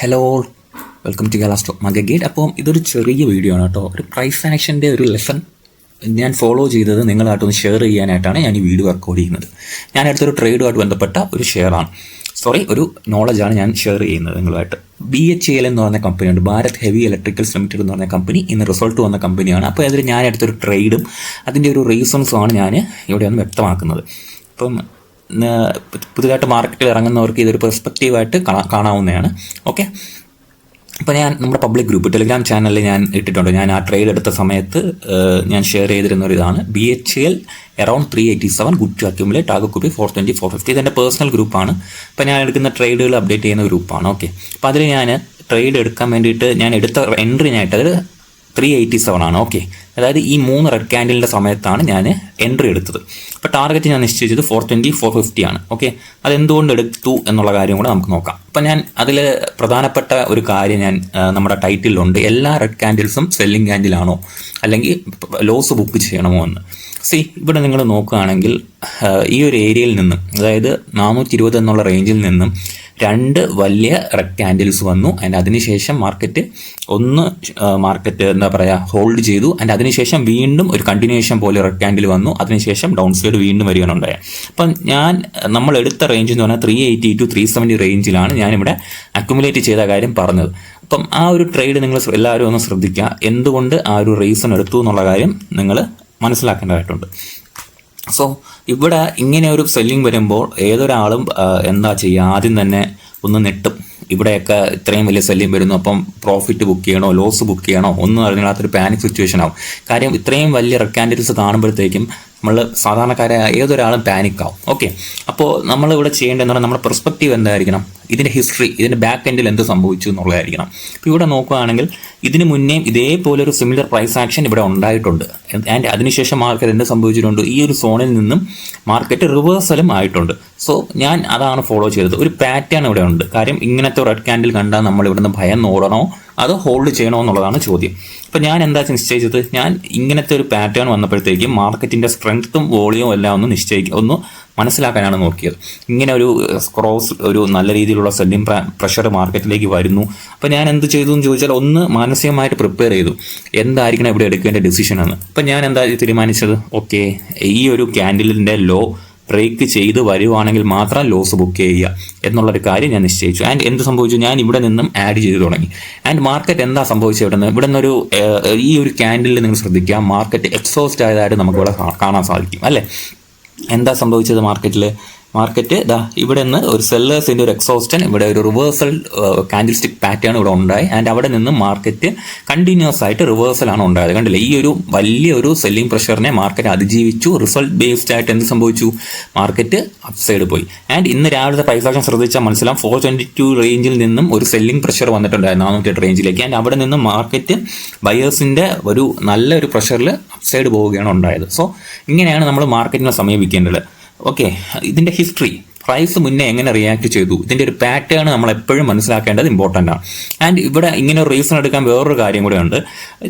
Hello, welcome to Kerala stock market gate. അപ്പം ഇതൊരു ചെറിയ വീഡിയോ ആണ് കേട്ടോ. ഒരു പ്രൈസ് ആക്ഷൻ്റെ ഒരു ലെസൺ ഞാൻ ഫോളോ ചെയ്തത് നിങ്ങളായിട്ടൊന്ന് ഷെയർ ചെയ്യാനായിട്ടാണ് ഞാൻ ഈ വീഡിയോ റെക്കോർഡ് ചെയ്യുന്നത്. ഞാൻ അടുത്തൊരു ട്രേഡുമായിട്ട് ബന്ധപ്പെട്ട ഒരു ഒരു നോളജാണ് ഞാൻ ഷെയർ ചെയ്യുന്നത് നിങ്ങളുമായിട്ട്. BHEL എന്ന് പറഞ്ഞ കമ്പനിയുണ്ട്, ഭാരത് ഹെവി ഇലക്ട്രിക്കൽസ് ലിമിറ്റഡ് എന്ന് പറഞ്ഞ കമ്പനി. ഇന്ന് റിസൾട്ട് വന്ന കമ്പനിയാണ്. അപ്പോൾ അതിൽ ഞാൻ എടുത്തൊരു ട്രേഡും അതിൻ്റെ ഒരു റീസൺസുമാണ് ഞാൻ ഇവിടെ ഒന്ന് വ്യക്തമാക്കുന്നത്. അപ്പം പുതുതായിട്ട് മാർക്കറ്റിൽ ഇറങ്ങുന്നവർക്ക് ഇതൊരു പെർസ്പെക്റ്റീവായിട്ട് കാണാവുന്നതാണ്. ഓക്കെ, അപ്പോൾ ഞാൻ നമ്മുടെ പബ്ലിക് ഗ്രൂപ്പ് ടെലിഗ്രാം ചാനലിൽ ഞാൻ ഇട്ടിട്ടുണ്ട്. ഞാൻ ആ ട്രേഡ് എടുത്ത സമയത്ത് ഞാൻ ഷെയർ ചെയ്തിരുന്ന ഒരു ഇതാണ്. BHEL around 387, good to accumulate, target കുപ്പി 420, 450. ഇതെൻ്റെ പേഴ്സണൽ ഗ്രൂപ്പാണ്. അപ്പോൾ ഞാൻ എടുക്കുന്ന ട്രേഡുകൾ അപ്ഡേറ്റ് ചെയ്യുന്ന ഗ്രൂപ്പാണ്. ഓക്കെ, അപ്പോൾ അതിൽ ഞാൻ ട്രേഡ് എടുക്കാൻ വേണ്ടിയിട്ട് ഞാൻ എടുത്ത എൻട്രി ആയിട്ട് അത് 387 ആണ്. ഓക്കെ, അതായത് ഈ 3 റെഡ് ക്യാൻഡലിൻ്റെ സമയത്താണ് ഞാൻ എൻട്രി എടുത്തത്. അപ്പോൾ ടാർഗറ്റ് ഞാൻ നിശ്ചയിച്ചത് 420, 450 ആണ്. ഓക്കെ, അതെന്തുകൊണ്ട് എടുത്തു എന്നുള്ള കാര്യം കൂടെ നമുക്ക് നോക്കാം. അപ്പം ഞാൻ അതിൽ പ്രധാനപ്പെട്ട ഒരു കാര്യം ഞാൻ നമ്മുടെ ടൈറ്റിലുണ്ട്, എല്ലാ റെഡ് ക്യാൻഡിൽസും സെല്ലിംഗ് ക്യാൻഡിലാണോ അല്ലെങ്കിൽ ലോസ് ബുക്ക് ചെയ്യണമോ എന്ന്. ഇവിടെ നിങ്ങൾ നോക്കുകയാണെങ്കിൽ ഈ ഒരു ഏരിയയിൽ നിന്നും, അതായത് 420 എന്നുള്ള റേഞ്ചിൽ നിന്നും 2 വലിയ റെഡ് ക്യാൻഡിൽസ് വന്നു. ആൻഡ് അതിനുശേഷം മാർക്കറ്റ് ഹോൾഡ് ചെയ്തു. ആൻഡ് അതിനുശേഷം വീണ്ടും ഒരു കണ്ടിന്യൂഷൻ പോലെ റെഡ് ക്യാൻഡിൽ വന്നു. അതിനുശേഷം ഡൗൺ സൈഡ് വീണ്ടും വരികയാണ് ഉണ്ടായത്. അപ്പം നമ്മൾ എടുത്ത റേഞ്ച് എന്ന് പറഞ്ഞാൽ 380 to 370 റേഞ്ചിലാണ് ഞാനിവിടെ അക്യുമുലേറ്റ് ചെയ്ത കാര്യം പറഞ്ഞത്. അപ്പം ആ ഒരു ട്രേഡ് നിങ്ങൾ എല്ലാവരും ഒന്ന് ശ്രദ്ധിക്കുക. എന്തുകൊണ്ട് ആ ഒരു റീസൺ എടുത്തു എന്നുള്ള കാര്യം നിങ്ങൾ മനസ്സിലാക്കേണ്ടതായിട്ടുണ്ട്. സോ ഇവിടെ ഇങ്ങനെ ഒരു സെല്ലിംഗ് വരുമ്പോൾ ഏതൊരാളും എന്താ ചെയ്യുക, ആദ്യം തന്നെ ഒന്ന് നെട്ടും. ഇവിടെയൊക്കെ ഇത്രയും വലിയ സെല്ലിംഗ് വരുന്നു, അപ്പം പ്രോഫിറ്റ് ബുക്ക് ചെയ്യണോ ലോസ് ബുക്ക് ചെയ്യണോ ഒന്നും അറിഞ്ഞാത്തൊരു പാനിക് സിറ്റുവേഷൻ ആവും. കാര്യം ഇത്രയും വലിയ റെഡ് ക്യാൻഡിൽസ് കാണുമ്പോഴത്തേക്കും നമ്മൾ സാധാരണക്കാരായ ഏതൊരാളും പാനിക്കാവും. ഓക്കെ, അപ്പോൾ നമ്മളിവിടെ ചെയ്യേണ്ടതെന്ന് പറഞ്ഞാൽ നമ്മുടെ പെർസ്പെക്റ്റീവ് എന്തായിരിക്കണം, ഇതിൻ്റെ ഹിസ്റ്ററി, ഇതിൻ്റെ ബാക്ക് എൻഡിൽ എന്ത് സംഭവിച്ചു എന്നുള്ളതായിരിക്കണം. അപ്പോൾ ഇവിടെ നോക്കുകയാണെങ്കിൽ ഇതിന് മുന്നേയും ഇതേപോലെ ഒരു സിമിലർ പ്രൈസ് ആക്ഷൻ ഇവിടെ ഉണ്ടായിട്ടുണ്ട്. ആൻഡ് അതിനുശേഷം മാർക്കറ്റ് എന്ത് സംഭവിച്ചിട്ടുണ്ട്, ഈ ഒരു സോണിൽ നിന്നും മാർക്കറ്റ് റിവേഴ്സലും ആയിട്ടുണ്ട്. സോ ഞാൻ അതാണ് ഫോളോ ചെയ്തത്. ഒരു പാറ്റേൺ ഇവിടെ ഉണ്ട്. കാര്യം ഇങ്ങനത്തെ റെഡ് ക്യാൻഡിൽ കണ്ടാൽ നമ്മൾ ഇവിടുന്ന് ഭയം ഓടണോ അതോ ഹോൾഡ് ചെയ്യണോ എന്നുള്ളതാണ് ചോദ്യം. അപ്പോൾ ഞാൻ എന്താ നിശ്ചയിച്ചത്, ഞാൻ ഇങ്ങനത്തെ ഒരു പാറ്റേൺ വന്നപ്പോഴത്തേക്കും മാർക്കറ്റിൻ്റെ സ്ട്രെങ്ത്തും വോളിയും എല്ലാം ഒന്ന് മനസ്സിലാക്കാനാണ് നോക്കിയത്. ഇങ്ങനെ ഒരു നല്ല രീതിയിലുള്ള സെല്ലിംഗ് പ്രഷർ മാർക്കറ്റിലേക്ക് വരുന്നു. അപ്പോൾ ഞാൻ എന്ത് ചെയ്തു എന്ന് ചോദിച്ചാൽ, ഒന്ന് മാനസികമായിട്ട് പ്രിപ്പയർ ചെയ്തു എന്തായിരിക്കണം ഇവിടെ എടുക്കേണ്ട ഡിസിഷൻ എന്ന്. അപ്പം ഞാൻ എന്താ തീരുമാനിച്ചത്, ഓക്കെ, ഈ ഒരു ക്യാൻഡിലിൻ്റെ ലോ ബ്രേക്ക് ചെയ്ത് വരുവാണെങ്കിൽ മാത്രം ലോസ് ബുക്ക് ചെയ്യുക എന്നുള്ളൊരു കാര്യം ഞാൻ നിശ്ചയിച്ചു. ആൻഡ് എന്ത് സംഭവിച്ചു, ഞാൻ ഇവിടെ നിന്നും ആഡ് ചെയ്ത് തുടങ്ങി. ആൻഡ് മാർക്കറ്റ് എന്താ സംഭവിച്ചത്, ഇവിടെ നിന്നൊരു ഈ ഒരു ക്യാൻഡിലിൽ നിങ്ങൾ ശ്രദ്ധിക്കുക, മാർക്കറ്റ് എക്സോസ്റ്റ് ആയതായിട്ട് നമുക്കിവിടെ കാണാൻ സാധിക്കും അല്ലേ. എന്താ സംഭവിച്ചത്, മാർക്കറ്റ് ഇവിടെ നിന്ന് ഒരു സെല്ലേഴ്സിൻ്റെ ഒരു എക്സോസ്റ്റൻ, ഇവിടെ ഒരു റിവേഴ്സൽ കാൻഡിൽ സ്റ്റിക്ക് പാറ്റേൺ ഇവിടെ ഉണ്ടായി. ആൻഡ് അവിടെ നിന്ന് മാർക്കറ്റ് കണ്ടിന്യൂസ് ആയിട്ട് റിവേഴ്സലാണ് ഉണ്ടായത്. കണ്ടില്ലേ, ഈ ഒരു വലിയൊരു സെല്ലിംഗ് പ്രഷറിനെ മാർക്കറ്റ് അതിജീവിച്ചു. റിസൾട്ട് ബേസ്ഡ് ആയിട്ട് എന്ത് സംഭവിച്ചു, മാർക്കറ്റ് അപ്സൈഡ് പോയി. ആൻഡ് ഇന്ന് രാവിലത്തെ പ്രൈസ് ആക്ഷൻ ശ്രദ്ധിച്ചാൽ മനസ്സിലാവും, 422 റേഞ്ചിൽ നിന്നും ഒരു സെല്ലിംഗ് പ്രഷർ വന്നിട്ടുണ്ടായിരുന്നു 408 റേഞ്ചിലേക്ക്. ആൻഡ് അവിടെ നിന്ന് മാർക്കറ്റ് ബയേഴ്സിൻ്റെ ഒരു നല്ലൊരു പ്രഷറിൽ അപ്സൈഡ് പോവുകയാണ് ഉണ്ടായത്. സോ ഇങ്ങനെയാണ് നമ്മൾ മാർക്കറ്റിനെ സമീപിക്കേണ്ടത്. ഓക്കെ, ഇതിൻ്റെ ഹിസ്റ്ററി, പ്രൈസ് മുന്നേ എങ്ങനെ റിയാക്ട് ചെയ്തു, ഇതിൻ്റെ ഒരു പാറ്റേൺ നമ്മൾ എപ്പോഴും മനസ്സിലാക്കേണ്ടത് ഇമ്പോർട്ടൻ്റ് ആണ്. ആൻഡ് ഇവിടെ ഇങ്ങനെ ഒരു റീസൺ എടുക്കാൻ വേറൊരു കാര്യം കൂടെ ഉണ്ട്.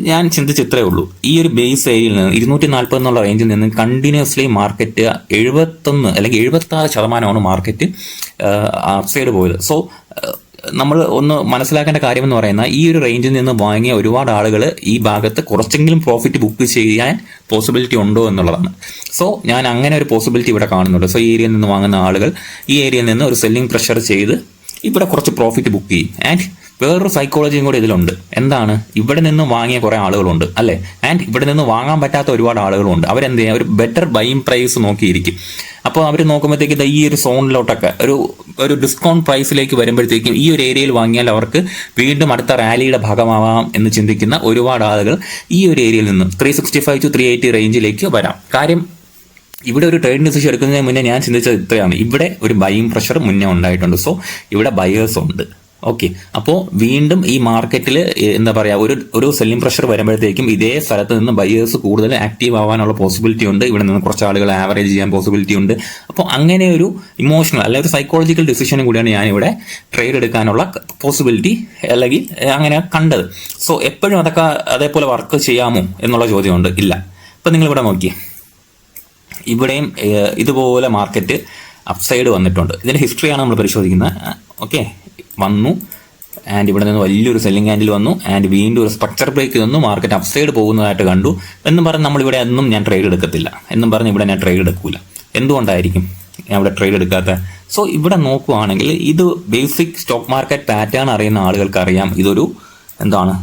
ഞാൻ ചിന്തിച്ചിത്രേ ഉള്ളൂ, ഈ ഒരു ബേസ് ഏരിയയിൽ നിന്ന് 240 എന്നുള്ള റേഞ്ചിൽ നിന്ന് കണ്ടിന്യൂസ്ലി മാർക്കറ്റ് 71 അല്ലെങ്കിൽ 76% മാർക്കറ്റ് അപ്സൈഡ് പോയത്. സോ നമ്മൾ ഒന്ന് മനസ്സിലാക്കേണ്ട കാര്യം എന്ന് പറയുന്നത്, ഈ ഒരു റേഞ്ചിൽ നിന്ന് വാങ്ങിയ ഒരുപാട് ആളുകൾ ഈ ഭാഗത്ത് കുറച്ചെങ്കിലും പ്രോഫിറ്റ് ബുക്ക് ചെയ്യാൻ പോസിബിലിറ്റി ഉണ്ടോ എന്നുള്ളതാണ്. സോ ഞാൻ അങ്ങനെ ഒരു പോസിബിലിറ്റി ഇവിടെ കാണുന്നുണ്ട്. സോ ഈ ഏരിയയിൽ നിന്ന് വാങ്ങുന്ന ആളുകൾ ഈ ഏരിയയിൽ നിന്ന് ഒരു സെല്ലിംഗ് പ്രഷർ ചെയ്ത് ഇവിടെ കുറച്ച് പ്രോഫിറ്റ് ബുക്ക് ചെയ്യും. ആൻഡ് വേറൊരു സൈക്കോളജിയും കൂടെ ഇതിലുണ്ട്. എന്താണ്, ഇവിടെ നിന്ന് വാങ്ങിയ കുറേ ആളുകളുണ്ട് അല്ലേ, ആൻഡ് ഇവിടെ നിന്ന് വാങ്ങാൻ പറ്റാത്ത ഒരുപാട് ആളുകളുണ്ട്. അവരെന്ത് ചെയ്യുക, ഒരു ബെറ്റർ ബൈയിങ് പ്രൈസ് നോക്കിയിരിക്കും. അപ്പോൾ അവർ നോക്കുമ്പോഴത്തേക്ക് ഈ ഒരു സോണിലോട്ടൊക്കെ ഒരു ഡിസ്കൗണ്ട് പ്രൈസിലേക്ക് വരുമ്പോഴത്തേക്കും ഈ ഒരു ഏരിയയിൽ വാങ്ങിയാൽ അവർക്ക് വീണ്ടും അടുത്ത റാലിയുടെ ഭാഗമാവാം എന്ന് ചിന്തിക്കുന്ന ഒരുപാട് ആളുകൾ ഈ ഒരു ഏരിയയിൽ നിന്ന് 365 to 380 റേഞ്ചിലേക്ക് വരാം. കാര്യം ഇവിടെ ഒരു ട്രേഡ് ഡിസിഷൻ എടുക്കുന്നതിന് മുന്നേ ഞാൻ ചിന്തിച്ചത് ഇത്രയാണ്, ഇവിടെ ഒരു ബൈയിങ് പ്രഷർ മുന്നേ ഉണ്ടായിട്ടുണ്ട്. സോ ഇവിടെ ബയേഴ്സ് ഉണ്ട്. ഓക്കെ, അപ്പോൾ വീണ്ടും ഈ മാർക്കറ്റിൽ എന്താ പറയുക, ഒരു സെല്ലിംഗ് പ്രഷർ വരുമ്പോഴത്തേക്കും ഇതേ സ്ഥലത്ത് നിന്ന് ബയേഴ്സ് കൂടുതൽ ആക്റ്റീവ് ആവാനുള്ള പോസിബിലിറ്റി ഉണ്ട്. ഇവിടെ നിന്ന് കുറച്ച് ആളുകൾ ആവറേജ് ചെയ്യാൻ പോസിബിലിറ്റി ഉണ്ട്. അപ്പോൾ അങ്ങനെ ഒരു ഇമോഷണൽ അല്ലെങ്കിൽ ഒരു സൈക്കോളജിക്കൽ ഡിസിഷനും കൂടിയാണ് ഞാനിവിടെ ട്രേഡ് എടുക്കാനുള്ള പോസിബിലിറ്റി അല്ലെങ്കിൽ അങ്ങനെ കണ്ടത്. സോ എപ്പോഴും അതൊക്കെ അതേപോലെ വർക്ക് ചെയ്യാമോ എന്നുള്ള ചോദ്യമുണ്ട്. ഇല്ല. ഇപ്പം നിങ്ങളിവിടെ നോക്കിയേ, ഇവിടെയും ഇതുപോലെ മാർക്കറ്റ് അപ്സൈഡ് വന്നിട്ടുണ്ട്. ഇതിൻ്റെ ഹിസ്റ്ററിയാണ് നമ്മൾ പരിശോധിക്കുന്നത്. ഓക്കെ, വന്നു ആൻഡ് ഇവിടെ നിന്ന് വലിയൊരു സെല്ലിംഗ് ക്യാൻഡിൽ വന്നു ആൻഡ് വീണ്ടും ഒരു സ്ട്രക്ചർ ബ്രേക്ക് തന്നു. മാർക്കറ്റ് അപ്സൈഡ് പോകുന്നതായിട്ട് കണ്ടു എന്നും പറഞ്ഞ് നമ്മളിവിടെ ഒന്നും ഞാൻ ട്രേഡ് എടുക്കത്തില്ല എന്നും പറഞ്ഞ് ഇവിടെ ഞാൻ ട്രേഡ് എടുക്കൂല. എന്തുകൊണ്ടായിരിക്കും ഞാൻ ഇവിടെ ട്രേഡ് എടുക്കാത്ത? സോ ഇവിടെ നോക്കുവാണെങ്കിൽ ഇത് ബേസിക് സ്റ്റോക്ക് മാർക്കറ്റ് പാറ്റേൺ അറിയുന്ന ആളുകൾക്ക് അറിയാം ഇതൊരു എന്താണ്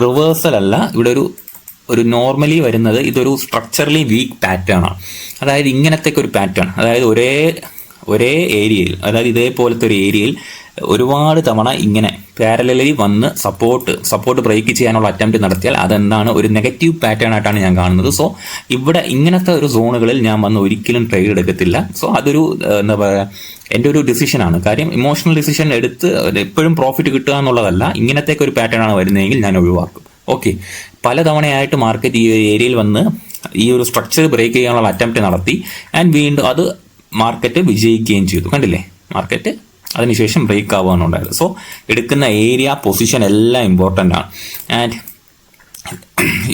റിവേഴ്സൽ അല്ല. ഇവിടെ ഒരു നോർമലി വരുന്നത് ഇതൊരു സ്ട്രക്ചറലി വീക്ക് പാറ്റേൺ ആണ്. അതായത് ഇങ്ങനത്തെ ഒരു പാറ്റേൺ, അതായത് ഒരേ ഏരിയയിൽ, അതായത് ഇതേപോലത്തെ ഒരു ഏരിയയിൽ ഒരുപാട് തവണ ഇങ്ങനെ പാരലലി വന്ന് സപ്പോർട്ട് ബ്രേക്ക് ചെയ്യാനുള്ള അറ്റംപ്റ്റ് നടത്തിയാൽ അതെന്താണ് ഒരു നെഗറ്റീവ് പാറ്റേൺ ആയിട്ടാണ് ഞാൻ കാണുന്നത്. സോ ഇവിടെ ഇങ്ങനത്തെ ഒരു സോണുകളിൽ ഞാൻ വന്ന് ഒരിക്കലും ട്രേഡ് എടുക്കത്തില്ല. സോ അതൊരു എന്താ പറയുക, എൻ്റെ ഒരു ഡിസിഷനാണ്. കാര്യം ഇമോഷണൽ ഡിസിഷൻ എടുത്ത് എപ്പോഴും പ്രോഫിറ്റ് കിട്ടുക എന്നുള്ളതല്ല. ഇങ്ങനത്തെ ഒരു പാറ്റേൺ ആണ് വരുന്നതെങ്കിൽ ഞാൻ ഒഴിവാക്കും. ഓക്കെ, പലതവണയായിട്ട് മാർക്കറ്റ് ഈ ഏരിയയിൽ വന്ന് ഈ ഒരു സ്ട്രക്ചർ ബ്രേക്ക് ചെയ്യാനുള്ള അറ്റംപ്റ്റ് നടത്തി ആൻഡ് വീണ്ടും അത് മാർക്കറ്റ് വിജയിക്കുകയും ചെയ്തു. കണ്ടില്ലേ, മാർക്കറ്റ് അതിനുശേഷം ബ്രേക്ക് ആവുകയാണ് ഉണ്ടായത്. സോ എടുക്കുന്ന ഏരിയ പൊസിഷൻ എല്ലാം ഇമ്പോർട്ടൻ്റ് ആണ്. ആൻഡ്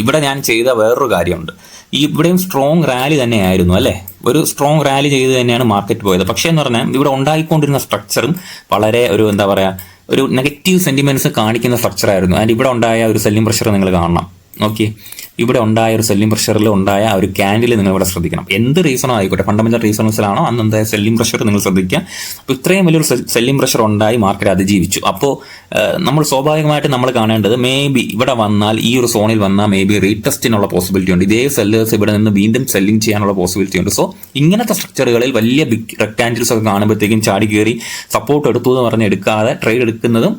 ഇവിടെ ഞാൻ ചെയ്ത വേറൊരു കാര്യമുണ്ട്. ഇവിടെയും സ്ട്രോങ് റാലി തന്നെയായിരുന്നു അല്ലേ, ഒരു സ്ട്രോങ് റാലി ചെയ്ത് തന്നെയാണ് മാർക്കറ്റ് പോയത്. പക്ഷേ എന്ന് പറഞ്ഞാൽ ഇവിടെ ഉണ്ടായിക്കൊണ്ടിരുന്ന സ്ട്രക്ചറും വളരെ ഒരു എന്താ പറയുക, ഒരു നെഗറ്റീവ് സെന്റിമെന്റ്സ് കാണിക്കുന്ന സ്ട്രക്ചറായിരുന്നു. ആൻഡ് ഇവിടെ ഉണ്ടായ ഒരു സെല്ലിംഗ് പ്രഷർ നിങ്ങൾ കാണണം. ഓക്കെ, ഇവിടെ ഉണ്ടായ ഒരു സെല്ലിംഗ് പ്രഷറിൽ ഉണ്ടായ ഒരു ക്യാൻഡിൽ നിങ്ങൾ ഇവിടെ ശ്രദ്ധിക്കണം. എന്ത് റീസണോ ആയിക്കോട്ടെ, ഫണ്ടമെന്റൽ റീസൺസിലാണോ അന്നെന്തായ സെല്ലിംഗ് പ്രഷർ നിങ്ങൾ ശ്രദ്ധിക്കുക. അപ്പോൾ ഇത്രയും വലിയൊരു സെല്ലിംഗ് പ്രഷർ ഉണ്ടായി മാർക്കറ്റ് അതിജീവിച്ചു. അപ്പോൾ നമ്മൾ സ്വാഭാവികമായിട്ട് നമ്മൾ കാണേണ്ടത് മേ ബി ഇവിടെ വന്നാൽ, ഈ ഒരു സോണിൽ വന്നാൽ മേ ബി റീടെസ്റ്റിനുള്ള പോസിബിലിറ്റി ഉണ്ട്. ഇതേ സെല്ലേഴ്സ് ഇവിടെ നിന്ന് വീണ്ടും സെല്ലിംഗ് ചെയ്യാനുള്ള പോസിബിലിറ്റി ഉണ്ട്. സോ ഇങ്ങനത്തെ സ്ട്രക്ചറുകളിൽ വലിയ ബിഗ് റെക്ടാൻഗിൾസ് ഒക്കെ കാണുമ്പോഴത്തേക്കും ചാടി കയറി സപ്പോർട്ട് എടുത്തു എന്ന് പറഞ്ഞ് എടുക്കാതെ ട്രേഡ് എടുക്കുന്നതും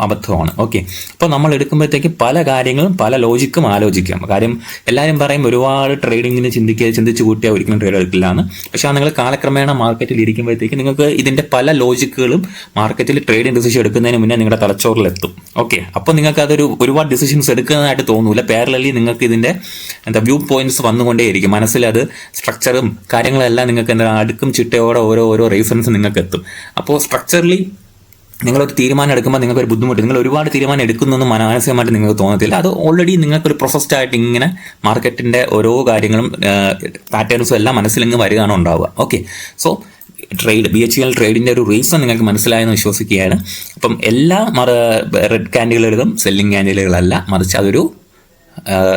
അബദ്ധമാണ്. ഓക്കെ, അപ്പോൾ നമ്മൾ എടുക്കുമ്പോഴത്തേക്ക് പല കാര്യങ്ങളും പല ലോജിക്കും ആലോചിക്കാം. കാര്യം എല്ലാവരും പറയും ഒരുപാട് ട്രേഡിങ്ങിന് ചിന്തിച്ച് കൂട്ടിയാൽ ഒരിക്കലും ട്രേഡ് എടുക്കില്ല എന്ന്. പക്ഷേ നിങ്ങൾ കാലക്രമേണ മാർക്കറ്റിൽ ഇരിക്കുമ്പോഴത്തേക്ക് നിങ്ങൾക്ക് ഇതിന്റെ പല ലോജിക്കുകളും മാർക്കറ്റിൽ ട്രേഡിംഗ് ഡിസിഷൻ എടുക്കുന്നതിന് മുന്നേ നിങ്ങളുടെ തലച്ചോറിലെത്തും. ഓക്കെ, അപ്പോൾ നിങ്ങൾക്ക് അതൊരു ഒരുപാട് ഡിസിഷൻസ് എടുക്കുന്നതായിട്ട് തോന്നൂല. പാരലലി നിങ്ങൾക്ക് ഇതിന്റെ വ്യൂ പോയിന്റ്സ് വന്നുകൊണ്ടേയിരിക്കും. മനസ്സിൽ അത് സ്ട്രക്ചറും കാര്യങ്ങളെല്ലാം നിങ്ങൾക്ക് അടുക്കും ചിട്ടയോടെ ഓരോ റീസൺസ് നിങ്ങൾക്ക് എത്തും. അപ്പോൾ സ്ട്രക്ചറലി നിങ്ങളൊരു തീരുമാനം എടുക്കുമ്പോൾ നിങ്ങൾക്ക് ഒരു ബുദ്ധിമുട്ട്, നിങ്ങൾ ഒരുപാട് തീരുമാനം എടുക്കുന്നൊന്നും മാനസികമായിട്ട് നിങ്ങൾക്ക് തോന്നത്തില്ല. അത് ഓൾറെഡി നിങ്ങൾക്കൊരു പ്രൊസസ്ഡ് ആയിട്ട് ഇങ്ങനെ മാർക്കറ്റിന്റെ ഓരോ കാര്യങ്ങളും പാറ്റേൺസും എല്ലാം മനസ്സിലിങ്ങ് വരികയാണ് ഉണ്ടാവുക. ഓക്കെ, സോ BHEL ട്രേഡിന്റെ ഒരു റീസൺ നിങ്ങൾക്ക് മനസ്സിലായെന്ന് വിശ്വസിക്കുകയാണ്. അപ്പം എല്ലാ റെഡ് ക്യാൻഡിലുകളും സെല്ലിംഗ് ക്യാൻഡിലുകളല്ല, മറിച്ച് അതൊരു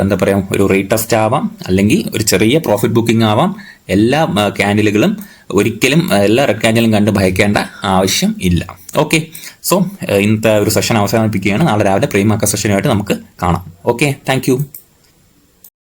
എന്താ പറയുക, ഒരു റീടെസ്റ്റ് ആവാം, അല്ലെങ്കിൽ ഒരു ചെറിയ പ്രോഫിറ്റ് ബുക്കിംഗ് ആവാം. എല്ലാ ക്യാൻഡിലുകളും ഒരിക്കലും എല്ലാ റെഡ് ക്യാൻഡിലും കണ്ട് ഭയക്കേണ്ട ആവശ്യം ഇല്ല. ഓക്കെ, സോ ഇന്നത്തെ ഒരു സെഷൻ അവസാനിപ്പിക്കുകയാണ്. നാളെ രാവിലെ പ്രീ മാർക്കറ്റ് സെഷനുമായിട്ട് നമുക്ക് കാണാം. Okay, thank you.